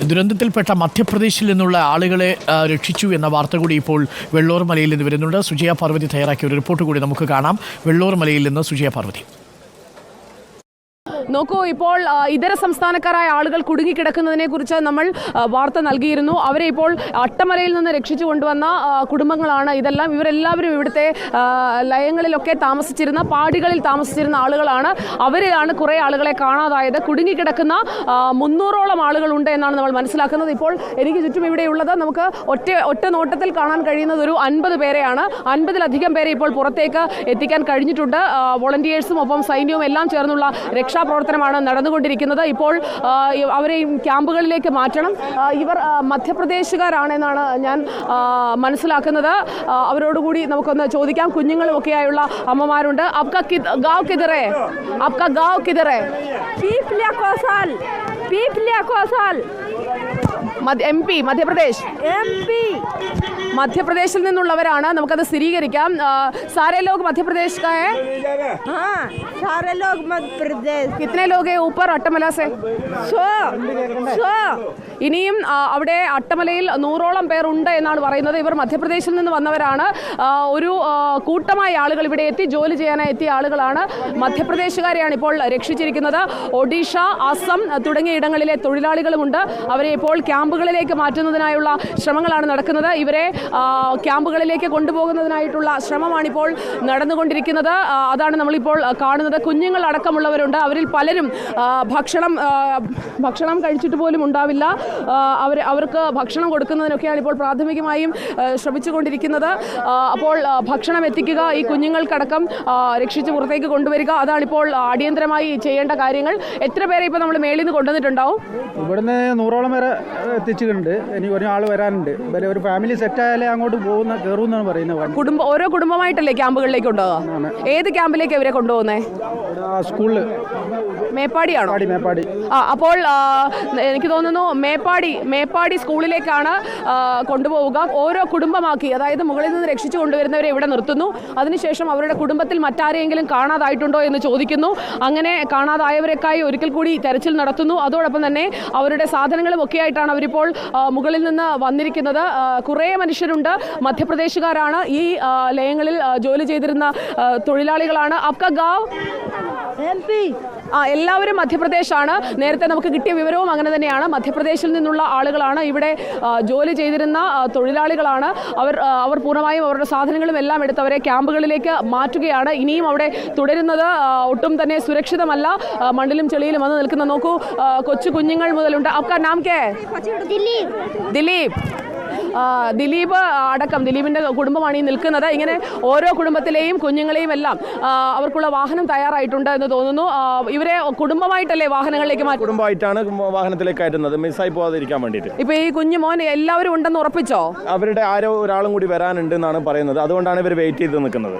ദുരന്തത്തിൽപ്പെട്ട മധ്യപ്രദേശിൽ നിന്നുള്ള ആളുകളെ രക്ഷിച്ചു എന്ന വാർത്ത കൂടി ഇപ്പോൾ വെള്ളൂർ മലയിൽ നിന്ന് വരുന്നുണ്ട്. സുജയ പാർവതി തയ്യാറാക്കിയ ഒരു റിപ്പോർട്ട് കൂടി നമുക്ക് കാണാം. വെള്ളൂർ മലയിൽ നിന്ന് സുജയ പാർവതി. നോക്കൂ, ഇപ്പോൾ ഇതര സംസ്ഥാനക്കാരായ ആളുകൾ കുടുങ്ങിക്കിടക്കുന്നതിനെ കുറിച്ച് നമ്മൾ വാർത്ത നൽകിയിരുന്നു. അവരെ ഇപ്പോൾ അട്ടമലയിൽ നിന്ന് രക്ഷിച്ചു കൊണ്ടുവന്ന കുടുംബങ്ങളാണ് ഇതെല്ലാം. ഇവരെല്ലാവരും ഇവിടുത്തെ ലയങ്ങളിലൊക്കെ താമസിച്ചിരുന്ന, പാടികളിൽ താമസിച്ചിരുന്ന ആളുകളാണ്. അവരെയാണ് കുറേ ആളുകളെ കാണാതായത്. കുടുങ്ങിക്കിടക്കുന്ന 300ഓളം ആളുകളുണ്ട് എന്നാണ് നമ്മൾ മനസ്സിലാക്കുന്നത്. ഇപ്പോൾ എനിക്ക് ചുറ്റും ഇവിടെയുള്ളത് നമുക്ക് ഒറ്റ നോട്ടത്തിൽ കാണാൻ കഴിയുന്നത് ഒരു 50 പേരെയാണ്. 50-ലധികം പേരെ ഇപ്പോൾ പുറത്തേക്ക് എത്തിക്കാൻ കഴിഞ്ഞിട്ടുണ്ട്. വോളണ്ടിയേഴ്സും ഒപ്പം സൈന്യവും എല്ലാം ചേർന്നുള്ള രക്ഷാപ്രവർത്തനമാണ് നടന്നുകൊണ്ടിരിക്കുന്നത്. ഇപ്പോൾ അവരെ ക്യാമ്പുകളിലേക്ക് മാറ്റണം. ഇവർ മധ്യപ്രദേശുകാരാണെന്നാണ് ഞാൻ മനസ്സിലാക്കുന്നത്. അവരോടുകൂടി നമുക്കൊന്ന് ചോദിക്കാം. കുഞ്ഞുങ്ങളും ഒക്കെയായുള്ള അമ്മമാരുണ്ട്. आपका गाँव किधर है? आपका गाँव किधर है? पीपलिया MP മധ്യപ്രദേശ്. മധ്യപ്രദേശിൽ നിന്നുള്ളവരാണ്. നമുക്കത് സ്ഥിരീകരിക്കാം. सारे लोग मध्य प्रदेश का है? हाँ, सारे लोग मध्य प्रदेश. कितने लोग हैं ऊपर अट्टमला से? 100. ഇനിയും അവിടെ അട്ടമലയിൽ 100ഓളം പേർ ഉണ്ട് എന്നാണ് പറയുന്നത്. ഇവർ മധ്യപ്രദേശിൽ നിന്ന് വന്നവരാണ്. ഒരു കൂട്ടമായ ആളുകൾ ഇവിടെ എത്തി ജോലി ചെയ്യാനായി എത്തിയ ആളുകളാണ്. മധ്യപ്രദേശുകാരെയാണ് ഇപ്പോൾ രക്ഷിച്ചിരിക്കുന്നത്. ഒഡീഷ, അസം തുടങ്ങിയ ഇടങ്ങളിലെ തൊഴിലാളികളുമുണ്ട്. അവരെ ഇപ്പോൾ ക്യാമ്പുകളിലേക്ക് മാറ്റുന്നതിനായുള്ള ശ്രമങ്ങളാണ് നടക്കുന്നത്. ഇവരെ ക്യാമ്പുകളിലേക്ക് കൊണ്ടുപോകുന്നതിനായിട്ടുള്ള ശ്രമമാണിപ്പോൾ നടന്നുകൊണ്ടിരിക്കുന്നത്. അതാണ് നമ്മളിപ്പോൾ കാണുന്നത്. കുഞ്ഞുങ്ങൾ അടക്കമുള്ളവരുണ്ട്. അവരിൽ പലരും ഭക്ഷണം കഴിച്ചിട്ട് പോലും ഉണ്ടാവില്ല. അവർക്ക് ഭക്ഷണം കൊടുക്കുന്നതിനൊക്കെയാണ് ഇപ്പോൾ പ്രാഥമികമായും ശ്രമിച്ചുകൊണ്ടിരിക്കുന്നത്. അപ്പോൾ ഭക്ഷണം എത്തിക്കുക, ഈ കുഞ്ഞുങ്ങൾക്കടക്കം രക്ഷിച്ച് പുറത്തേക്ക് കൊണ്ടുവരിക, അതാണിപ്പോൾ അടിയന്തരമായി ചെയ്യേണ്ട കാര്യങ്ങൾ. എത്ര പേരെ ഇപ്പോൾ നമ്മൾ മേളിൽ നിന്ന് കൊണ്ടുവന്നിട്ടുണ്ടാവും? ഇവിടുന്ന് 100ഓളം വരെ എത്തിച്ചിട്ടുണ്ട്. ഇനി ഒരാൾ വരാനുണ്ട്. ഒരു ഫാമിലി സെറ്റ് ആയാലേ അങ്ങോട്ട് കയറുമെന്നാണ് പറയുന്നത്. ഓരോ കുടുംബമായിട്ടല്ലേ ക്യാമ്പുകളിലേക്ക് കൊണ്ടുപോകുക? ഏത് ക്യാമ്പിലേക്ക് ഇവരെ കൊണ്ടുപോകുന്നത്? സ്കൂളിൽ മേപ്പാടിയാണോ? മേപ്പാടി. അപ്പോൾ എനിക്ക് തോന്നുന്നു മേപ്പാടി സ്കൂളിലേക്കാണ് കൊണ്ടുപോവുക. ഓരോ കുടുംബമാക്കി, അതായത് മുകളിൽ നിന്ന് രക്ഷിച്ചു കൊണ്ടുവരുന്നവരെ ഇവിടെ നിർത്തുന്നു. അതിനുശേഷം അവരുടെ കുടുംബത്തിൽ മറ്റാരെയെങ്കിലും കാണാതായിട്ടുണ്ടോ എന്ന് ചോദിക്കുന്നു. അങ്ങനെ കാണാതായവരെക്കായി ഒരിക്കൽ കൂടി തെരച്ചിൽ നടത്തുന്നു. അതോടൊപ്പം തന്നെ അവരുടെ സാധനങ്ങളും ഒക്കെ ആയിട്ടാണ് അവരിപ്പോൾ മുകളിൽ നിന്ന് വന്നിരിക്കുന്നത്. കുറേ മനുഷ്യരുണ്ട്. മധ്യപ്രദേശുകാരാണ്. ഈ ലയങ്ങളിൽ ജോലി ചെയ്തിരുന്ന തൊഴിലാളികളാണ്. അപ്ക ഗാവ് MP. എല്ലാവരും മധ്യപ്രദേശാണ്. നേരത്തെ നമുക്ക് കിട്ടിയ വിവരവും അങ്ങനെ തന്നെയാണ്. മധ്യപ്രദേശിൽ നിന്നുള്ള ആളുകളാണ്. ഇവിടെ ജോലി ചെയ്തിരുന്ന തൊഴിലാളികളാണ്. അവർ പൂർണ്ണമായും അവരുടെ സാധനങ്ങളും എല്ലാം എടുത്ത് അവരെ ക്യാമ്പുകളിലേക്ക് മാറ്റുകയാണ്. ഇനിയും അവിടെ തുടരുന്നത് ഒട്ടും തന്നെ സുരക്ഷിതമല്ല. മണ്ണിലും ചെളിയിലും വന്ന് നിൽക്കുന്ന നോക്കൂ, കൊച്ചു കുഞ്ഞുങ്ങൾ മുതലുണ്ട്. आपका नाम क्या है? ദിലീപ് അടക്കം ദിലീപിന്റെ കുടുംബമാണ് ഈ നിൽക്കുന്നത്. ഇങ്ങനെ ഓരോ കുടുംബത്തിലെയും കുഞ്ഞുങ്ങളെയും എല്ലാം അവർക്കുള്ള വാഹനം തയ്യാറായിട്ടുണ്ട് എന്ന് തോന്നുന്നു. ഇവരെ കുടുംബമായിട്ടല്ലേ വാഹനങ്ങളിലേക്ക് കുടുംബമായിട്ടാണ് വാഹനത്തിലേക്ക് കയറ്റുന്നത്, മിസ്സായി പോകാതിരിക്കാൻ വേണ്ടിയിട്ട്. ഇപ്പൊ ഈ കുഞ്ഞു മോൻ എല്ലാവരും ഉണ്ടെന്ന് ഉറപ്പിച്ചോ? അവരുടെ ഒരാളും കൂടി വരാനുണ്ട് എന്നാണ് പറയുന്നത്. അതുകൊണ്ടാണ് ഇവർ വെയിറ്റ് ചെയ്ത് നിൽക്കുന്നത്.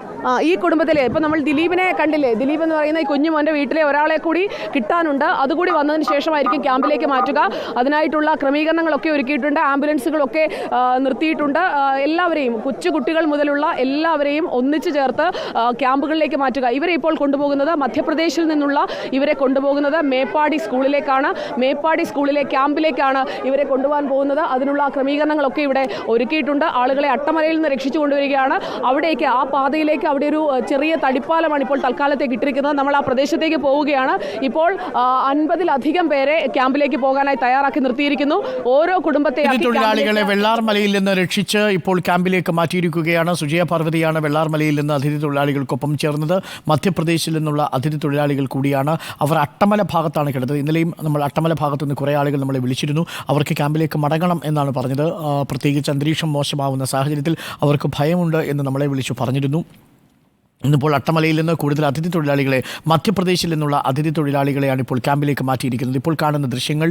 ഈ കുടുംബത്തിലെ ഇപ്പൊ നമ്മൾ ദിലീപിനെ കണ്ടില്ലേ? ദിലീപ് എന്ന് പറയുന്ന ഈ കുഞ്ഞു മോന്റെ വീട്ടിലെ ഒരാളെ കൂടി കിട്ടാനുണ്ട്. അതുകൂടി വന്നതിന് ശേഷമായിരിക്കും ക്യാമ്പിലേക്ക് മാറ്റുക. അതിനായിട്ടുള്ള ക്രമീകരണങ്ങളൊക്കെ ഒരുക്കിയിട്ടുണ്ട്. ആംബുലൻസുകളൊക്കെ നിർത്തിയിട്ടുണ്ട്. എല്ലാവരെയും, കൊച്ചു കുട്ടികൾ മുതലുള്ള എല്ലാവരെയും ഒന്നിച്ചു ചേർത്ത് ക്യാമ്പുകളിലേക്ക് മാറ്റുക. ഇവരെ ഇപ്പോൾ കൊണ്ടുപോകുന്നത് മധ്യപ്രദേശിൽ നിന്നുള്ള ഇവരെ കൊണ്ടുപോകുന്നത് മേപ്പാടി സ്കൂളിലേക്കാണ്. മേപ്പാടി സ്കൂളിലെ ക്യാമ്പിലേക്കാണ് ഇവരെ കൊണ്ടുപോകാൻ പോകുന്നത്. അതിനുള്ള ക്രമീകരണങ്ങളൊക്കെ ഇവിടെ ഒരുക്കിയിട്ടുണ്ട്. ആളുകളെ അട്ടമലയിൽ നിന്ന് രക്ഷിച്ചു കൊണ്ടുവരികയാണ്. അവിടേക്ക്, ആ പാതയിലേക്ക് അവിടെ ഒരു ചെറിയ തടിപ്പാലമാണ് ഇപ്പോൾ തൽക്കാലത്തേക്ക് ഇട്ടിരിക്കുന്നത്. നമ്മൾ ആ പ്രദേശത്തേക്ക് പോവുകയാണ്. ഇപ്പോൾ 50-ലധികം പേരെ ക്യാമ്പിലേക്ക് പോകാനായി തയ്യാറാക്കി നിർത്തിയിരിക്കുന്നു. ഓരോ കുടുംബത്തെ വെള്ളാർ മലയിൽ നിന്ന് രക്ഷിച്ച് ഇപ്പോൾ ക്യാമ്പിലേക്ക് മാറ്റിയിരിക്കുകയാണ്. സുജയ പാർവതിയാണ് വെള്ളാർ മലയിൽ നിന്ന് അതിഥി തൊഴിലാളികൾക്കൊപ്പം ചേർന്നത്. മധ്യപ്രദേശിൽ നിന്നുള്ള അതിഥി തൊഴിലാളികൾ കൂടിയാണ്. അവർ അട്ടമല ഭാഗത്താണ് കിടന്നത്. ഇന്നലെയും നമ്മൾ അട്ടമല ഭാഗത്തു നിന്ന് കുറേ ആളുകൾ നമ്മളെ വിളിച്ചിരുന്നു. അവർക്ക് ക്യാമ്പിലേക്ക് മടങ്ങണം എന്നാണ് പറഞ്ഞത്. പ്രത്യേകിച്ച് അന്തരീക്ഷം മോശമാവുന്ന സാഹചര്യത്തിൽ അവർക്ക് ഭയമുണ്ട് എന്ന് നമ്മളെ വിളിച്ചു പറഞ്ഞിരുന്നു. ഇന്നിപ്പോൾ അട്ടമലയിൽ നിന്ന് കൂടുതൽ അതിഥി തൊഴിലാളികളെ, മധ്യപ്രദേശിൽ നിന്നുള്ള അതിഥി തൊഴിലാളികളെയാണ് ഇപ്പോൾ ക്യാമ്പിലേക്ക് മാറ്റിയിരിക്കുന്നത്. ഇപ്പോൾ കാണുന്ന ദൃശ്യങ്ങൾ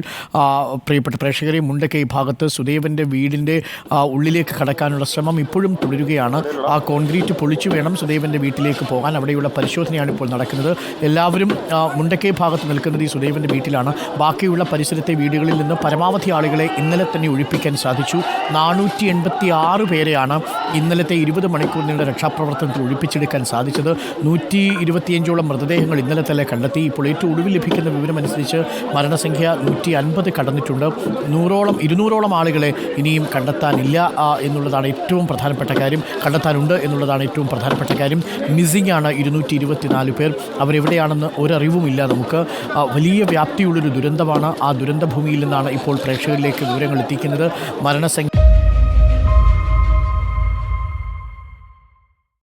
പ്രിയപ്പെട്ട പ്രേക്ഷകരെ, മുണ്ടക്കൈ ഭാഗത്ത് സുദേവൻ്റെ വീടിൻ്റെ ഉള്ളിലേക്ക് കടക്കാനുള്ള ശ്രമം ഇപ്പോഴും തുടരുകയാണ്. ആ കോൺക്രീറ്റ് പൊളിച്ചു വേണം സുദേവൻ്റെ വീട്ടിലേക്ക് പോകാൻ. അവിടെയുള്ള പരിശോധനയാണ് ഇപ്പോൾ നടക്കുന്നത്. എല്ലാവരും മുണ്ടക്കൈ ഭാഗത്ത് നിൽക്കുന്നത് ഈ സുദേവൻ്റെ വീട്ടിലാണ്. ബാക്കിയുള്ള പരിസരത്തെ വീടുകളിൽ നിന്ന് പരമാവധി ആളുകളെ ഇന്നലെ തന്നെ ഒഴിപ്പിക്കാൻ സാധിച്ചു. 486 പേരെയാണ് ഇന്നലത്തെ 20 മണിക്കൂർ നീണ്ട രക്ഷാപ്രവർത്തനത്തിൽ ഒഴിപ്പിച്ചെടുക്കാൻ സാധിച്ചത്. സാധിച്ചത്. 125ഓളം മൃതദേഹങ്ങൾ ഇന്നലെ തന്നെ കണ്ടെത്തി. ഇപ്പോൾ ഏറ്റവും ഒടുവിൽ ലഭിക്കുന്ന വിവരമനുസരിച്ച് മരണസംഖ്യ 150 കടന്നിട്ടുണ്ട്. 200ഓളം ആളുകളെ ഇനിയും കണ്ടെത്താനില്ല എന്നുള്ളതാണ് ഏറ്റവും പ്രധാനപ്പെട്ട കാര്യം. കണ്ടെത്താനുണ്ട് എന്നുള്ളതാണ് ഏറ്റവും പ്രധാനപ്പെട്ട കാര്യം. മിസ്സിംഗ് ആണ് 224 പേർ. അവരെവിടെയാണെന്ന് ഒരറിവുമില്ല നമുക്ക്. വലിയ വ്യാപ്തിയുള്ളൊരു ദുരന്തമാണ്. ആ ദുരന്തഭൂമിയിൽ നിന്നാണ് ഇപ്പോൾ പ്രേക്ഷകരിലേക്ക് വിവരങ്ങൾ എത്തിക്കുന്നത്. മരണസംഖ്യ